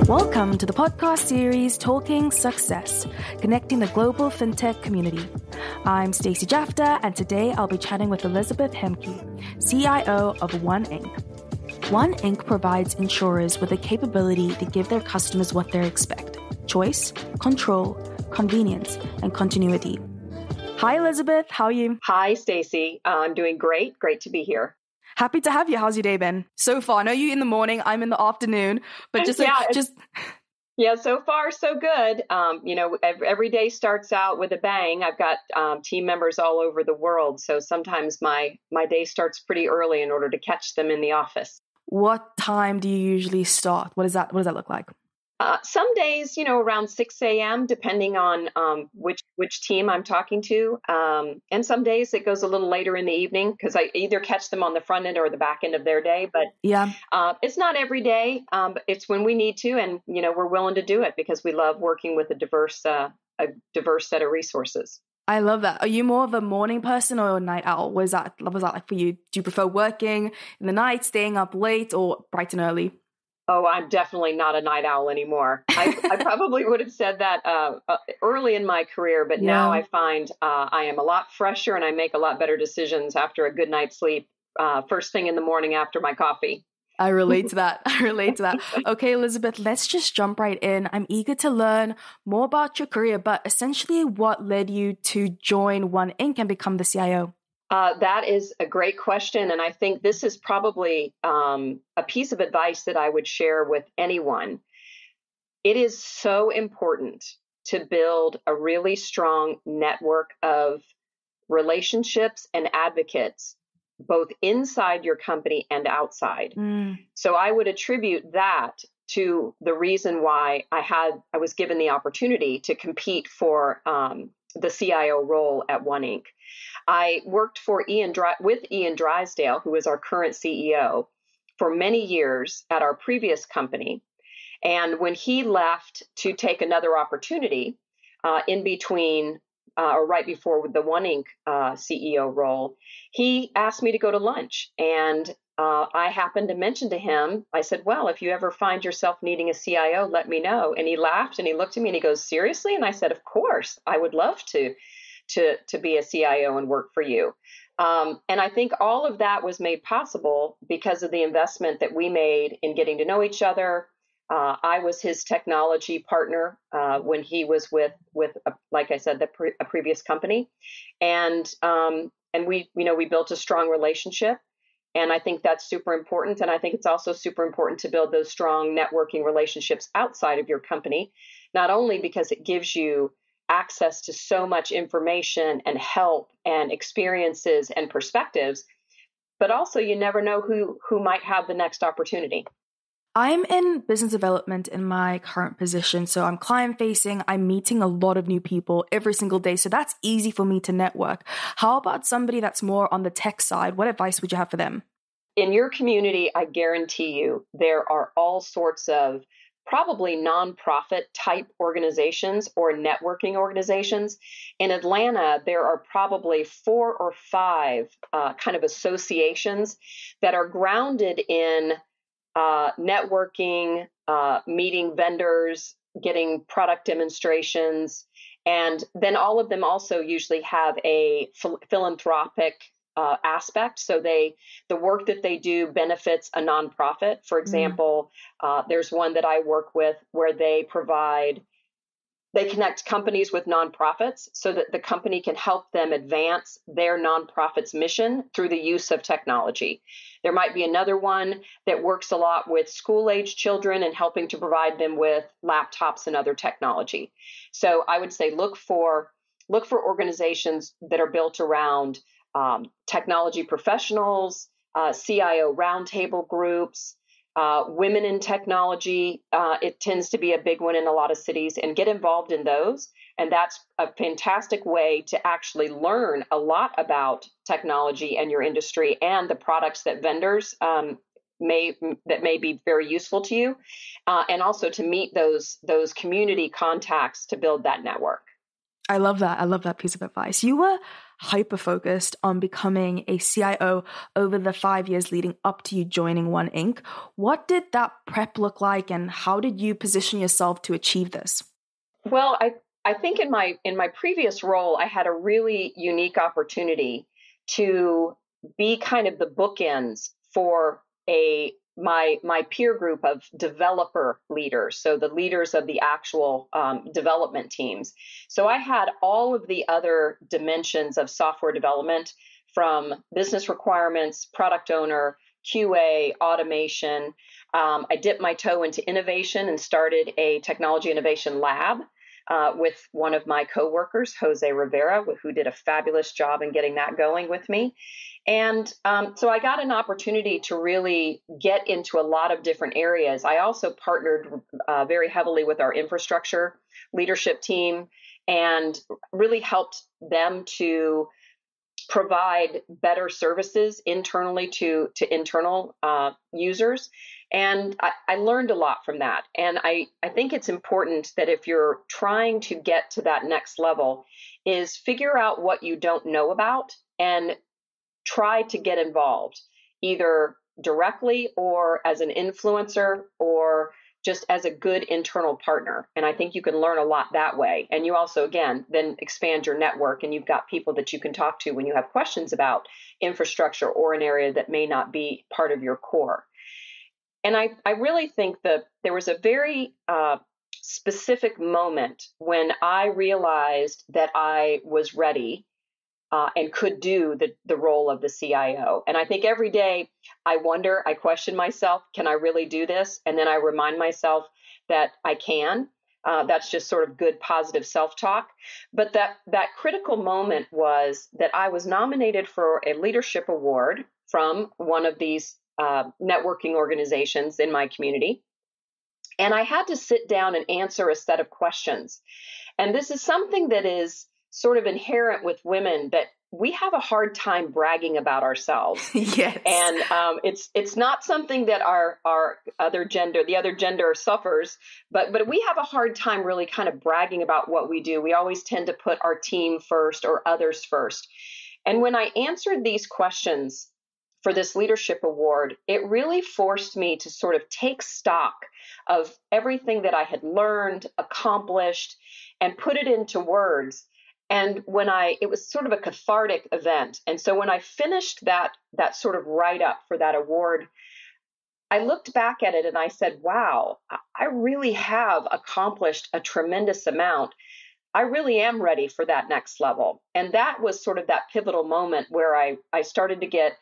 Welcome to the podcast series Talking Success, connecting the global FinTech community. I'm Stacey Jafta, and today I'll be chatting with Elizabeth Hoemeke, CIO of One Inc. One Inc. provides insurers with the capability to give their customers what they expect: choice, control, convenience, and continuity. Hi, Elizabeth. How are you? Hi, Stacey. I'm doing great. Great to be here. Happy to have you. How's your day been so far? I know you in the morning, I'm in the afternoon, but Yeah, so far so good. Every day starts out with a bang. I've got team members all over the world, so sometimes my day starts pretty early in order to catch them in the office. What time do you usually start? What does that look like? Some days, around 6 a.m., depending on which team I'm talking to. And some days it goes a little later in the evening because I either catch them on the front end or the back end of their day. But yeah, it's not every day. But it's when we need to. And, we're willing to do it because we love working with a diverse set of resources. I love that. Are you more of a morning person or a night owl? What was that like for you? Do you prefer working in the night, staying up late, or bright and early? Oh, I'm definitely not a night owl anymore. I probably would have said that early in my career, but now I find I am a lot fresher and I make a lot better decisions after a good night's sleep, first thing in the morning after my coffee. I relate to that. Okay, Elizabeth, let's just jump right in. I'm eager to learn more about your career, but essentially what led you to join One Inc. and become the CIO? That is a great question. And I think this is probably a piece of advice that I would share with anyone. It is so important to build a really strong network of relationships and advocates, both inside your company and outside. So I would attribute that to the reason why I was given the opportunity to compete for the CIO role at One Inc. I worked with Ian Drysdale, who is our current CEO, for many years at our previous company. And when he left to take another opportunity in between or right before the One Inc. CEO role, he asked me to go to lunch. And I happened to mention to him, I said, well, if you ever find yourself needing a CIO, let me know. And he laughed and he looked at me and he goes, seriously? And I said, of course, I would love to be a CIO and work for you. And I think all of that was made possible because of the investment that we made in getting to know each other. I was his technology partner when he was with like I said, a previous company. And we built a strong relationship. And I think that's super important. And I think it's also super important to build those strong networking relationships outside of your company, not only because it gives you access to so much information and help and experiences and perspectives, but also you never know who might have the next opportunity. I'm in business development in my current position, so I'm client facing. I'm meeting a lot of new people every single day, so that's easy for me to network. How about somebody that's more on the tech side? What advice would you have for them? In your community, I guarantee you there are all sorts of probably nonprofit type organizations or networking organizations. In Atlanta, there are probably 4 or 5 kind of associations that are grounded in networking, meeting vendors, getting product demonstrations, and then all of them also usually have a philanthropic aspect. So the work that they do benefits a nonprofit. For example, there's one that I work with where they connect companies with nonprofits so that the company can help them advance their nonprofit's mission through the use of technology. There might be another one that works a lot with school-age children and helping to provide them with laptops and other technology. So I would say look for organizations that are built around technology professionals, CIO roundtable groups, women in technology. It tends to be a big one in a lot of cities, and get involved in those. And that's a fantastic way to actually learn a lot about technology and your industry and the products that vendors may be very useful to you, and also to meet those community contacts to build that network. I love that. I love that piece of advice. You were hyper-focused on becoming a CIO over the 5 years leading up to you joining One Inc. What did that prep look like, and how did you position yourself to achieve this? Well, I think in my previous role, I had a really unique opportunity to be kind of the bookends for my peer group of developer leaders, so the leaders of the actual development teams. So I had all of the other dimensions of software development, from business requirements, product owner, QA, automation. I dipped my toe into innovation and started a technology innovation lab with one of my coworkers, Jose Rivera, who did a fabulous job in getting that going with me. And so I got an opportunity to really get into a lot of different areas. I also partnered very heavily with our infrastructure leadership team and really helped them to provide better services internally to internal users. And I learned a lot from that. And I think it's important that if you're trying to get to that next level, is figure out what you don't know about and try to get involved, either directly or as an influencer or just as a good internal partner. And I think you can learn a lot that way. And you also, again, then expand your network, and you've got people that you can talk to when you have questions about infrastructure or an area that may not be part of your core. And I really think that there was a very specific moment when I realized that I was ready and could do the role of the CIO. And I think every day I question myself, can I really do this? And then I remind myself that I can. That's just sort of good, positive self-talk. But that critical moment was that I was nominated for a leadership award from one of these networking organizations in my community. And I had to sit down and answer a set of questions. And this is something that is sort of inherent with women, that we have a hard time bragging about ourselves. Yes. And it's not something that our the other gender suffers, but we have a hard time really kind of bragging about what we do. We always tend to put our team first or others first. And when I answered these questions for this leadership award, it really forced me to sort of take stock of everything that I had learned, accomplished, and put it into words. And it was sort of a cathartic event. And so when I finished that sort of write-up for that award, I looked back at it and I said, wow, I really have accomplished a tremendous amount. I really am ready for that next level. And that was sort of that pivotal moment where I started to get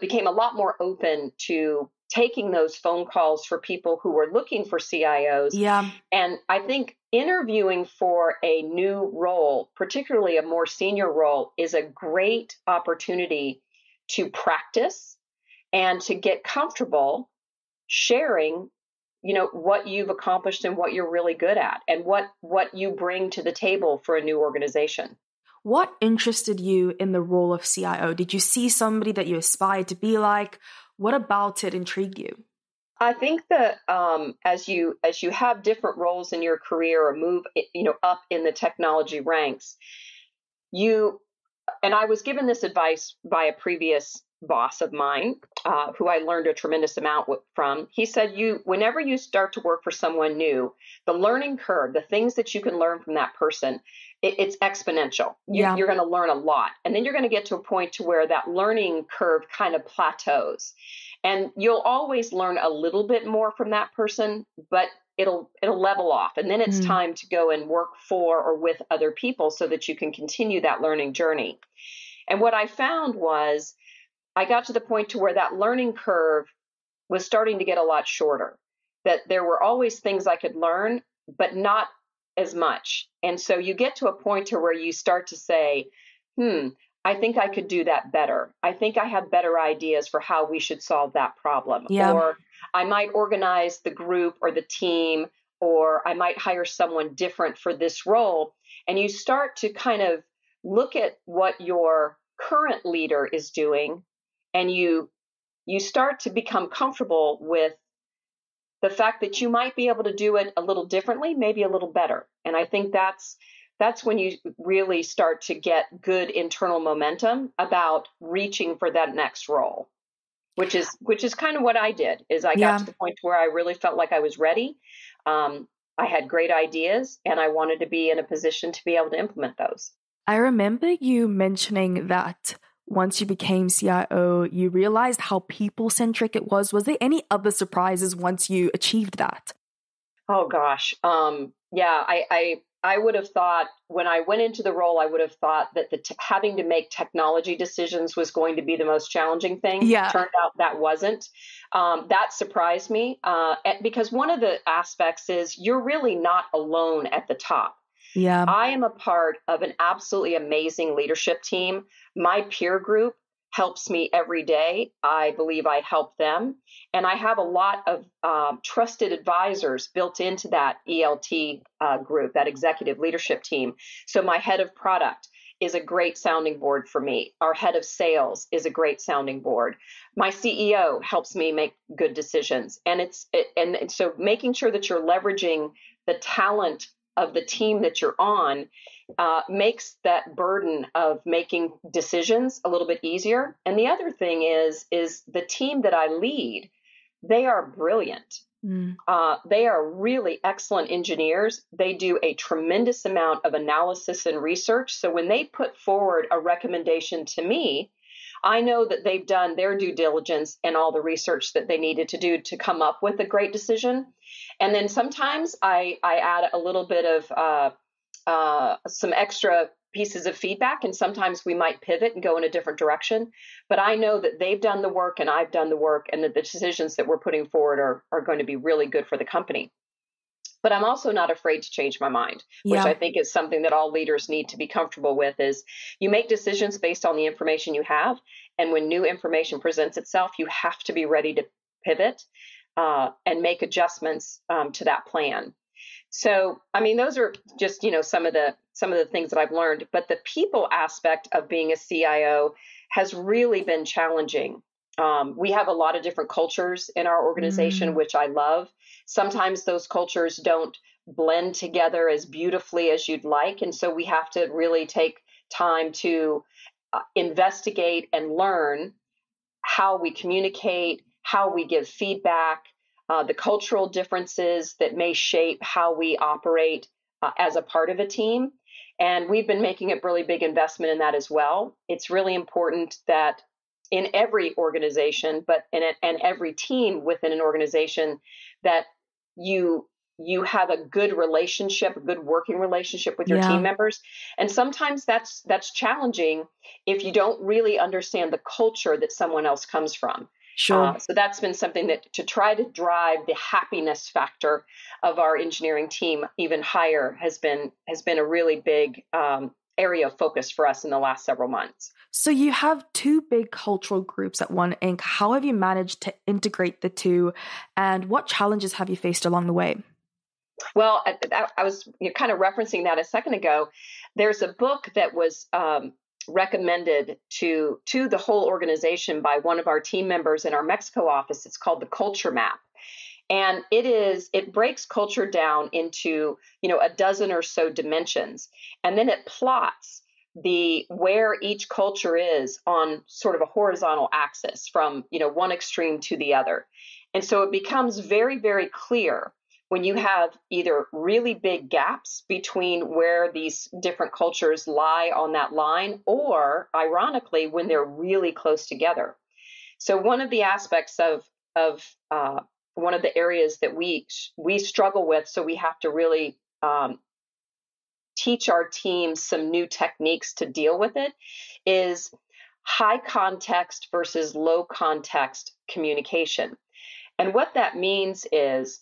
became a lot more open to taking those phone calls for people who were looking for CIOs. Yeah. And I think interviewing for a new role, particularly a more senior role, is a great opportunity to practice and to get comfortable sharing, what you've accomplished and what you're really good at and what you bring to the table for a new organization. What interested you in the role of CIO? Did you see somebody that you aspired to be like? What about it intrigued you? I think that as you have different roles in your career or move up in the technology ranks, and I was given this advice by a previous boss of mine, who I learned a tremendous amount from. He said, whenever you start to work for someone new, the learning curve, the things that you can learn from that person, it's exponential. You're going to learn a lot. And then you're going to get to a point to where that learning curve kind of plateaus. And you'll always learn a little bit more from that person, but it'll level off. And then it's time to go and work for or with other people so that you can continue that learning journey. And what I found was I got to the point to where that learning curve was starting to get a lot shorter, that there were always things I could learn, but not as much. And so you get to a point to where you start to say, I think I could do that better. I think I have better ideas for how we should solve that problem. Yeah. Or I might organize the group or the team, or I might hire someone different for this role. And you start to kind of look at what your current leader is doing, and you start to become comfortable with the fact that you might be able to do it a little differently, maybe a little better. And I think that's that's when you really start to get good internal momentum about reaching for that next role, which is kind of what I did. Is I got Yeah. to the point where I really felt like I was ready. I had great ideas, and I wanted to be in a position to be able to implement those. I remember you mentioning that once you became CIO, you realized how people-centric it was. Was there any other surprises once you achieved that? Oh gosh. Yeah, I would have thought when I went into the role, I would have thought that having to make technology decisions was going to be the most challenging thing. Yeah. Turned out that wasn't. That surprised me because one of the aspects is you're really not alone at the top. Yeah. I am a part of an absolutely amazing leadership team. My peer group helps me every day. I believe I help them. And I have a lot of trusted advisors built into that ELT group, that executive leadership team. So my head of product is a great sounding board for me. Our head of sales is a great sounding board. My CEO helps me make good decisions. And so making sure that you're leveraging the talent of the team that you're on makes that burden of making decisions a little bit easier. And the other thing is the team that I lead, they are brilliant. They are really excellent engineers. They do a tremendous amount of analysis and research. So when they put forward a recommendation to me, I know that they've done their due diligence and all the research that they needed to do to come up with a great decision. And then sometimes I add a little bit of some extra pieces of feedback, and sometimes we might pivot and go in a different direction. But I know that they've done the work and I've done the work, and that the decisions that we're putting forward are going to be really good for the company. But I'm also not afraid to change my mind, which I think is something that all leaders need to be comfortable with. Is you make decisions based on the information you have, and when new information presents itself, you have to be ready to pivot and make adjustments to that plan. So, I mean, those are just, some of the things that I've learned. But the people aspect of being a CIO has really been challenging. We have a lot of different cultures in our organization, which I love. Sometimes those cultures don't blend together as beautifully as you'd like. And so we have to really take time to investigate and learn how we communicate, how we give feedback, the cultural differences that may shape how we operate as a part of a team. And we've been making a really big investment in that as well. It's really important that in every organization, but and every team within an organization, that you have a good relationship, a good working relationship with your team members. And sometimes that's challenging if you don't really understand the culture that someone else comes from. Sure. So that's been something that to try to drive the happiness factor of our engineering team even higher has been a really big area of focus for us in the last several months. So you have two big cultural groups at One Inc. How have you managed to integrate the two, and what challenges have you faced along the way? Well, I was kind of referencing that a second ago. There's a book that was recommended to the whole organization by one of our team members in our Mexico office. It's called The Culture Map. And it breaks culture down into, a dozen or so dimensions. And then it plots where each culture is on sort of a horizontal axis from, one extreme to the other. And so it becomes very, very clear when you have either really big gaps between where these different cultures lie on that line, or ironically, when they're really close together. So one of the aspects of one of the areas that we struggle with, so we have to really teach our teams some new techniques to deal with it, is high context versus low context communication. And what that means is,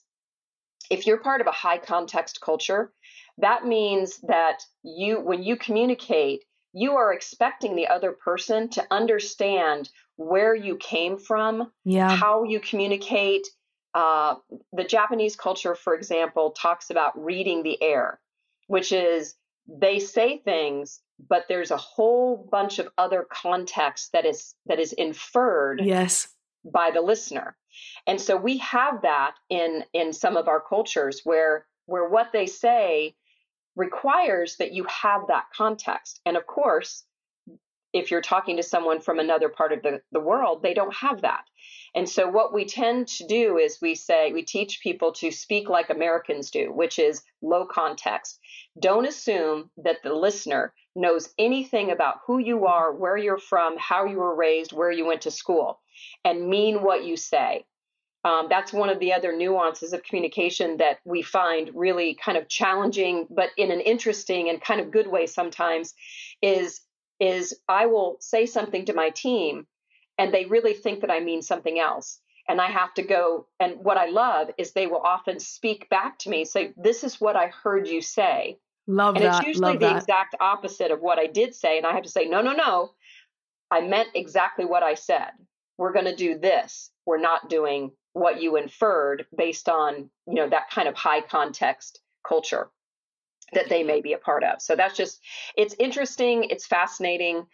if you're part of a high context culture, that means that when you communicate, you are expecting the other person to understand where you came from, how you communicate. The Japanese culture, for example, talks about reading the air, which is they say things, but there's a whole bunch of other context that is inferred by the listener. And so we have that in some of our cultures where what they say requires that you have that context. And of course, if you're talking to someone from another part of the world, they don't have that. And so what we tend to do is we teach people to speak like Americans do, which is low context. Don't assume that the listener knows anything about who you are, where you're from, how you were raised, where you went to school, and mean what you say. That's one of the other nuances of communication that we find really kind of challenging, but in an interesting and kind of good way sometimes, is I will say something to my team and they really think that I mean something else. And I have to go, and what I love is they will often speak back to me, say, this is what I heard you say. Love and that. It's usually Love the that. exact opposite of what I did say. And I have to say, no, I meant exactly what I said. We're going to do this. We're not doing what you inferred based on, that kind of high context culture that they may be a part of. So it's interesting. It's fascinating.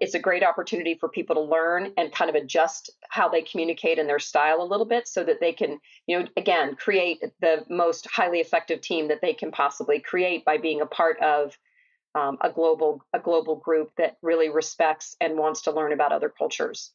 It's a great opportunity for people to learn and kind of adjust how they communicate in their style a little bit so that they can, again, create the most highly effective team that they can possibly create by being a part of a global group that really respects and wants to learn about other cultures.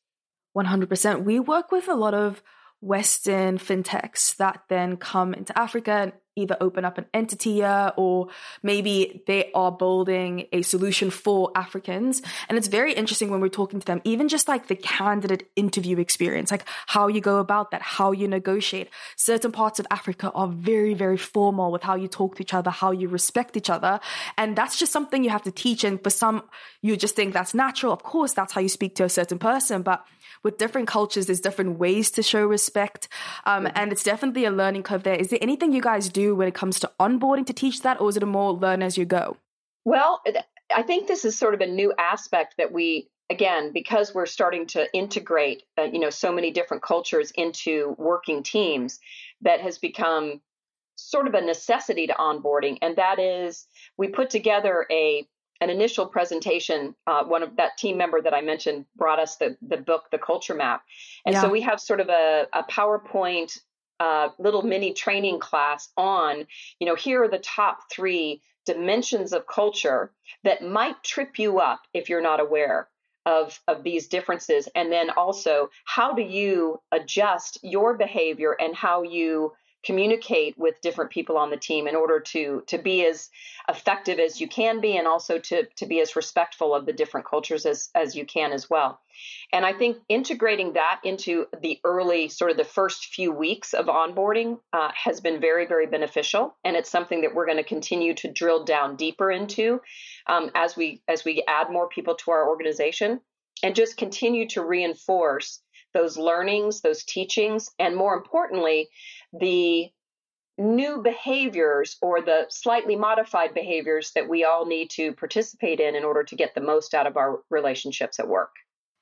100%. We work with a lot of Western fintechs that then come into Africa and either open up an entity here or maybe they are building a solution for Africans. And it's very interesting when we're talking to them, even just like the candidate interview experience, like how you go about that, how you negotiate. Certain parts of Africa are very, very formal with how you talk to each other, how you respect each other. And that's just something you have to teach. And for some, you just think that's natural. Of course, that's how you speak to a certain person. But with different cultures, there's different ways to show respect. And it's definitely a learning curve there. Is there anything you guys do when it comes to onboarding to teach that, or is it a more learn as you go? Well, I think this is sort of a new aspect that we, again, because we're starting to integrate, so many different cultures into working teams, that has become sort of a necessity to onboarding. And that is, we put together an initial presentation. One of that team member that I mentioned brought us the book, The Culture Map. And so we have sort of a PowerPoint little mini training class on, here are the top 3 dimensions of culture that might trip you up if you're not aware of these differences. And then also, how do you adjust your behavior and how you communicate with different people on the team in order to be as effective as you can be, and also to be as respectful of the different cultures as you can as well. And I think integrating that into the early, sort of the first few weeks of onboarding has been very, very beneficial. And it's something that we're going to continue to drill down deeper into as we add more people to our organization, and just continue to reinforce those learnings, those teachings, and more importantly, the new behaviors or the slightly modified behaviors that we all need to participate in order to get the most out of our relationships at work.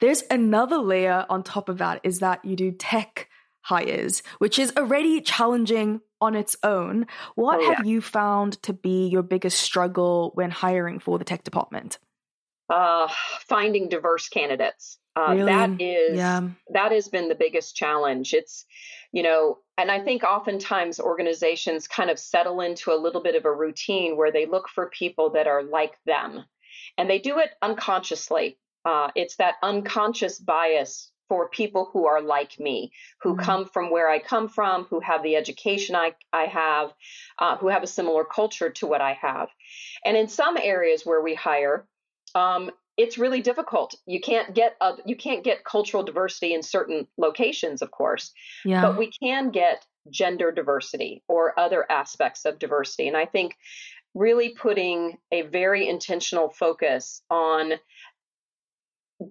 There's another layer on top of that, is that you do tech hires, which is already challenging on its own. What have you found to be your biggest struggle when hiring for the tech department? Finding diverse candidates. Really? That has been the biggest challenge. It's, and I think oftentimes organizations kind of settle into a little bit of a routine where they look for people that are like them, and they do it unconsciously. It's that unconscious bias for people who are like me, who come from where I come from, who have the education I have, who have a similar culture to what I have. And in some areas where we hire, it's really difficult. You can't get cultural diversity in certain locations, of course, but we can get gender diversity or other aspects of diversity. And I think really putting a very intentional focus on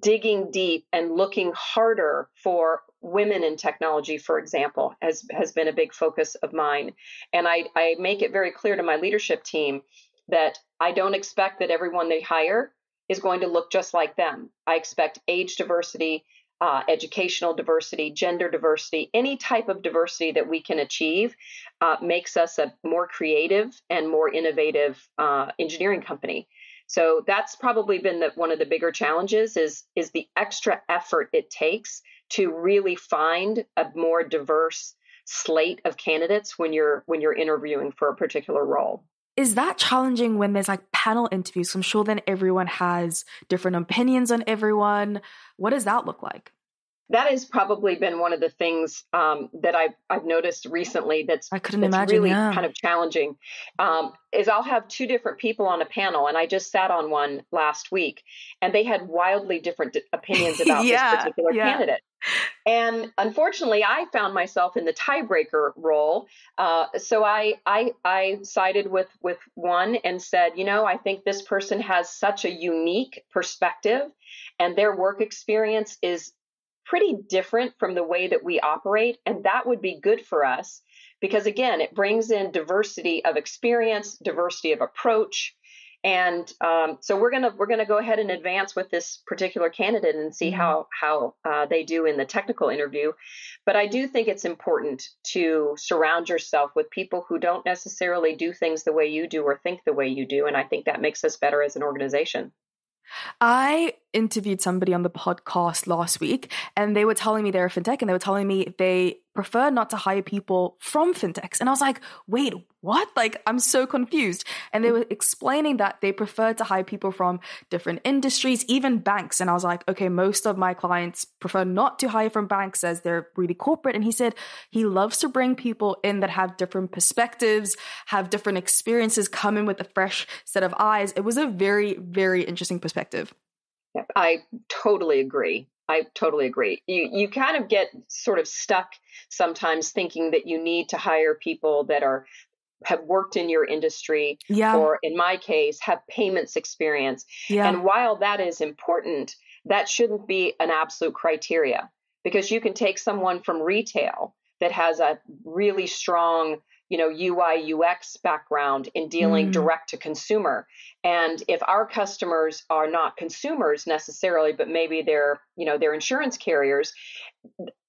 digging deep and looking harder for women in technology, for example, has been a big focus of mine. And I make it very clear to my leadership team that I don't expect that everyone they hire is going to look just like them. I expect age diversity, educational diversity, gender diversity, any type of diversity that we can achieve makes us a more creative and more innovative engineering company. So that's probably been one of the bigger challenges is the extra effort it takes to really find a more diverse slate of candidates when you're interviewing for a particular role. Is that challenging when there's like panel interviews? I'm sure then everyone has different opinions on everyone. What does that look like? That has probably been one of the things that I've noticed recently I couldn't that's imagine, really yeah. kind of challenging. Is I'll have two different people on a panel, and I just sat on one last week, and they had wildly different opinions about this Yeah, particular yeah. candidate. And unfortunately, I found myself in the tiebreaker role. So I sided with one and said, I think this person has such a unique perspective, and their work experience is pretty different from the way that we operate, and that would be good for us because again, it brings in diversity of experience, diversity of approach. And so we're gonna go ahead and advance with this particular candidate and see how they do in the technical interview. But I do think it's important to surround yourself with people who don't necessarily do things the way you do or think the way you do, and I think that makes us better as an organization. I interviewed somebody on the podcast last week, and they were telling me they're a fintech, and they were telling me they prefer not to hire people from fintechs. And I was like, wait, what? Like, I'm so confused. And they were explaining that they prefer to hire people from different industries, even banks. And I was like, okay, most of my clients prefer not to hire from banks as they're really corporate. And he said he loves to bring people in that have different perspectives, have different experiences, come in with a fresh set of eyes. It was a very, very interesting perspective. I totally agree. I totally agree. You kind of get sort of stuck sometimes thinking that you need to hire people that have worked in your industry, Yeah. or in my case, have payments experience. Yeah. And while that is important, that shouldn't be an absolute criteria, because you can take someone from retail that has a really strong, UI UX background in dealing direct to consumer. And if our customers are not consumers necessarily, but maybe they're insurance carriers,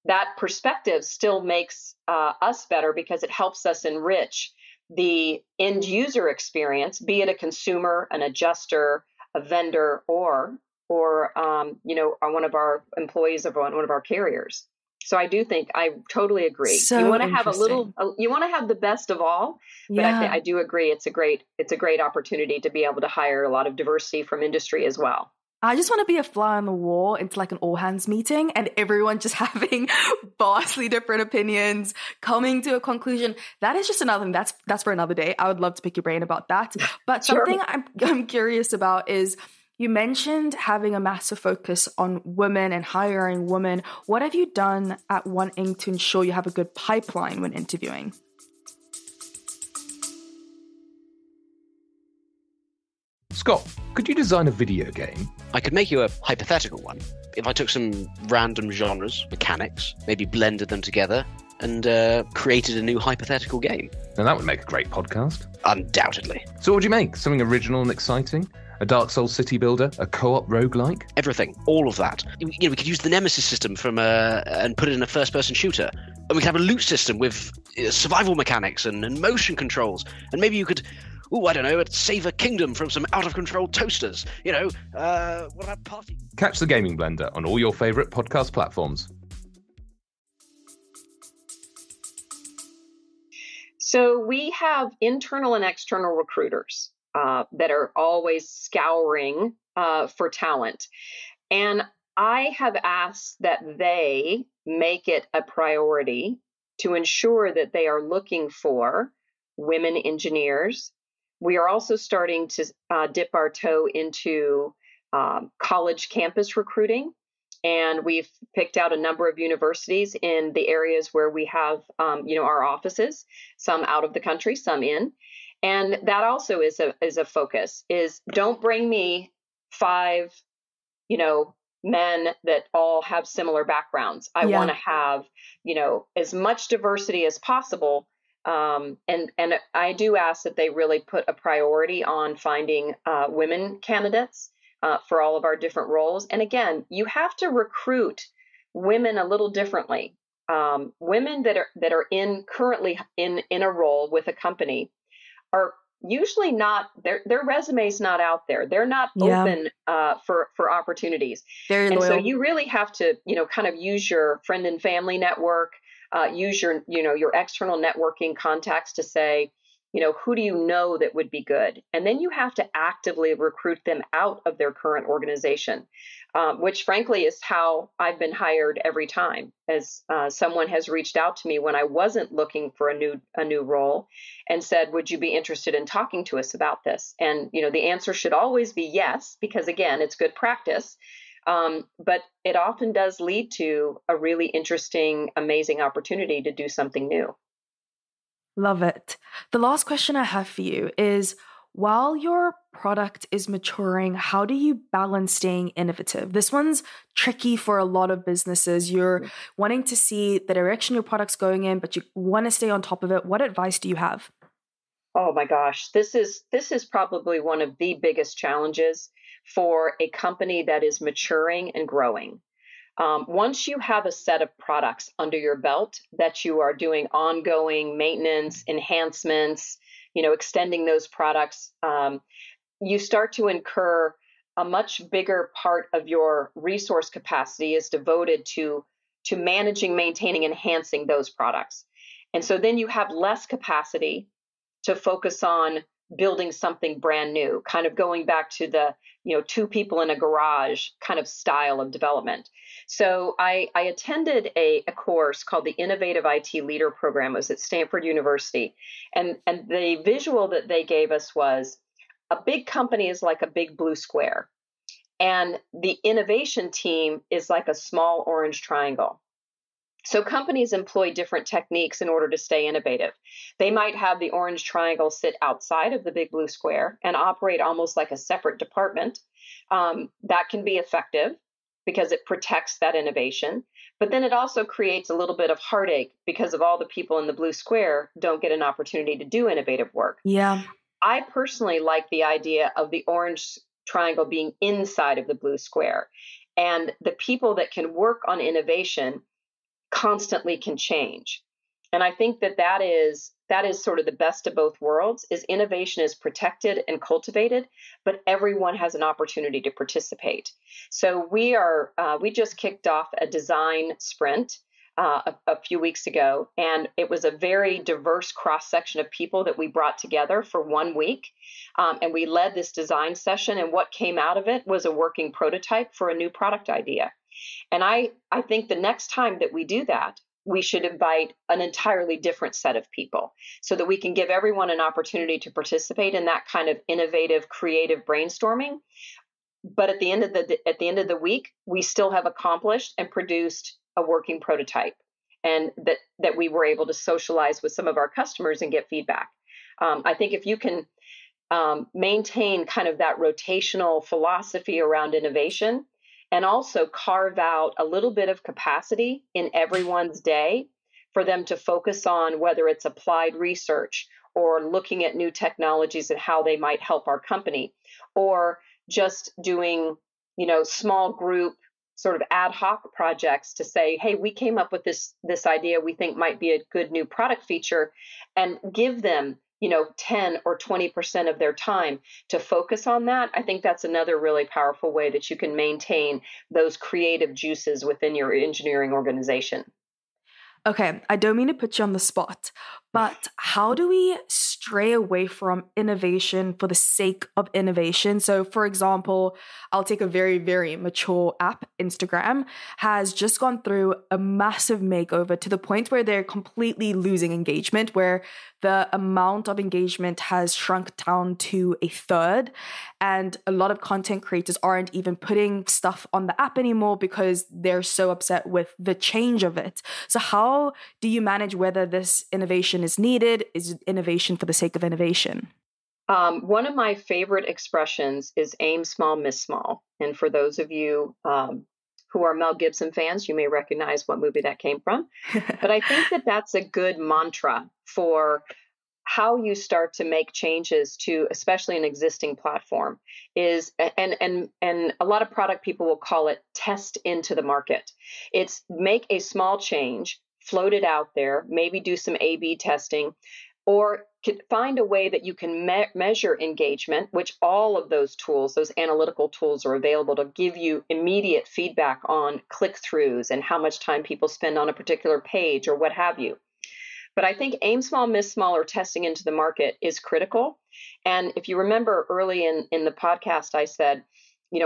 that perspective still makes us better because it helps us enrich the end user experience, be it a consumer, an adjuster, a vendor, or one of our employees of one of our carriers. So I do think I totally agree. So you want to have interesting. you want to have the best of all, but Yeah. I do agree it's a great opportunity to be able to hire a lot of diversity from industry as well. I just want to be a fly on the wall into like an all hands meeting and everyone just having vastly different opinions, coming to a conclusion. That is just another thing. That's for another day. I would love to pick your brain about that. But Sure. something I'm curious about is you mentioned having a massive focus on women and hiring women. What have you done at One Inc. to ensure you have a good pipeline when interviewing? Scott, could you design a video game? I could make you a hypothetical one. If I took some random genres, mechanics, maybe blended them together, and created a new hypothetical game. Now that would make a great podcast. Undoubtedly. So what would you make? Something original and exciting? A Dark Souls city builder? A co-op roguelike? Everything. All of that. We could use the Nemesis system and put it in a first-person shooter. And we could have a loot system with survival mechanics and motion controls. And maybe you could... I don't know, save a kingdom from some out-of-control toasters. What about party? Catch the Gaming Blender on all your favourite podcast platforms. So we have internal and external recruiters that are always scouring for talent. And I have asked that they make it a priority to ensure that they are looking for women engineers. We are also starting to dip our toe into college campus recruiting, and we've picked out a number of universities in the areas where we have, our offices, some out of the country, some in. And that also is a focus, is don't bring me 5, men that all have similar backgrounds. I want to have, as much diversity as possible. And I do ask that they really put a priority on finding women candidates for all of our different roles. And again, you have to recruit women a little differently. Women that are currently in a role with a company are usually not, their resume's not out there. They're not open for opportunities. Very and loyal. so you really have to, kind of use your friend and family network. Use your external networking contacts to say, who do you know that would be good? And then you have to actively recruit them out of their current organization, which frankly is how I've been hired every time, as someone has reached out to me when I wasn't looking for a new role and said, would you be interested in talking to us about this? And, the answer should always be yes, because again, it's good practice. But it often does lead to a really interesting, amazing opportunity to do something new. Love it. The last question I have for you is, while your product is maturing, how do you balance staying innovative? This one's tricky for a lot of businesses. You're wanting to see the direction your product's going in, but you want to stay on top of it. What advice do you have? Oh my gosh, this is probably one of the biggest challenges for a company that is maturing and growing. Once you have a set of products under your belt that you are doing ongoing maintenance, enhancements, extending those products, you start to incur a much bigger part of your resource capacity is devoted to managing, maintaining, enhancing those products. And so then you have less capacity to focus on building something brand new, kind of going back to the, two people in a garage kind of style of development. So I attended a course called the Innovative IT Leader Program. It was at Stanford University. And the visual that they gave us was a big company is like a big blue square. And the innovation team is like a small orange triangle. So companies employ different techniques in order to stay innovative. They might have the orange triangle sit outside of the big blue square and operate almost like a separate department. That can be effective because it protects that innovation. But then it also creates a little bit of heartache because of all the people in the blue square don't get an opportunity to do innovative work. Yeah. I personally like the idea of the orange triangle being inside of the blue square. And the people that can work on innovation constantly can change. And I think that is sort of the best of both worlds, is innovation is protected and cultivated, but everyone has an opportunity to participate. So we just kicked off a design sprint a few weeks ago, and it was a very diverse cross-section of people that we brought together for 1 week. And we led this design session, and what came out of it was a working prototype for a new product idea. And I think the next time that we do that, we should invite an entirely different set of people so that we can give everyone an opportunity to participate in that kind of innovative, creative brainstorming. But at the end of the week, we still have accomplished and produced a working prototype, and that we were able to socialize with some of our customers and get feedback. I think if you can maintain kind of that rotational philosophy around innovation, and also carve out a little bit of capacity in everyone's day for them to focus on whether it's applied research or looking at new technologies and how they might help our company, or just doing, small group sort of ad hoc projects to say, hey, we came up with this idea we think might be a good new product feature, and give them 10 or 20% of their time to focus on that. I think that's another really powerful way that you can maintain those creative juices within your engineering organization. Okay, I don't mean to put you on the spot, but how do we stray away from innovation for the sake of innovation? So, for example, I'll take a very, very mature app. Instagram has just gone through a massive makeover to the point where they're completely losing engagement, where the amount of engagement has shrunk down to a third. And a lot of content creators aren't even putting stuff on the app anymore because they're so upset with the change of it. So how do you manage whether this innovation is needed? Is it innovation for the sake of innovation? One of my favorite expressions is aim small, miss small. And for those of you who are Mel Gibson fans, you may recognize what movie that came from. But I think that that's a good mantra for how you start to make changes to, especially an existing platform, is, and a lot of product people will call it test into the market. It's make a small change, float it out there, maybe do some A/B testing, or find a way that you can measure engagement, which all of those tools, those analytical tools, are available to give you immediate feedback on click-throughs and how much time people spend on a particular page or what have you. But I think aim small, miss small, or testing into the market is critical. And if you remember early in the podcast, I said,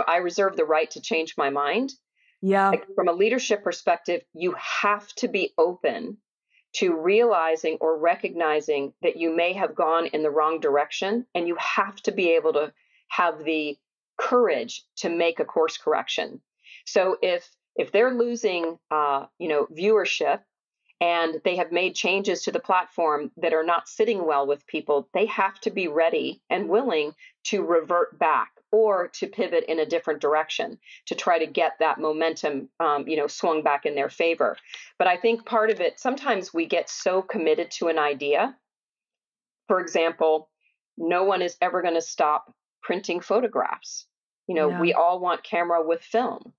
I reserve the right to change my mind. Yeah. Like, from a leadership perspective, you have to be open to realizing or recognizing that you may have gone in the wrong direction, and you have to be able to have the courage to make a course correction. So if they're losing viewership and they have made changes to the platform that are not sitting well with people, they have to be ready and willing to revert back or to pivot in a different direction to try to get that momentum, swung back in their favor. But I think part of it, sometimes we get so committed to an idea. For example, no one is ever going to stop printing photographs. We all want camera with film.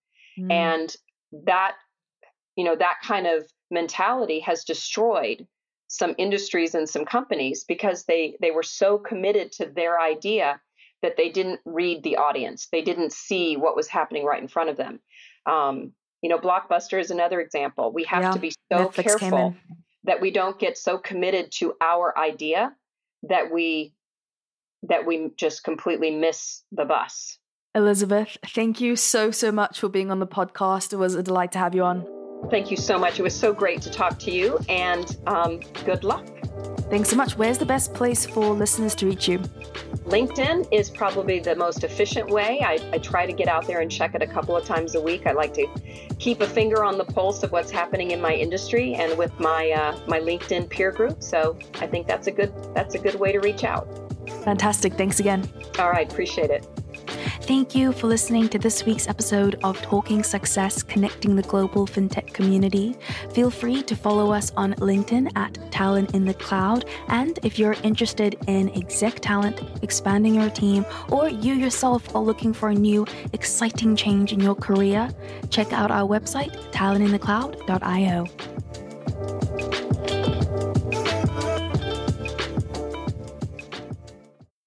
And that kind of mentality has destroyed some industries and some companies because they were so committed to their idea that they didn't read the audience. They didn't see what was happening right in front of them. Blockbuster is another example. We have to be so Netflix careful that we don't get so committed to our idea that we just completely miss the bus. Elizabeth, thank you so much for being on the podcast. It was a delight to have you on. Thank you so much. It was so great to talk to you, and good luck. Thanks so much. Where's the best place for listeners to reach you? LinkedIn is probably the most efficient way. I try to get out there and check it a couple of times a week. I like to keep a finger on the pulse of what's happening in my industry and with my my LinkedIn peer group. So I think that's a good way to reach out. Fantastic. Thanks again. All right. Appreciate it. Thank you for listening to this week's episode of Talking Success, Connecting the Global FinTech Community. Feel free to follow us on LinkedIn at Talent in the Cloud. And if you're interested in exec talent, expanding your team, or you yourself are looking for a new, exciting change in your career, check out our website, talentinthecloud.io.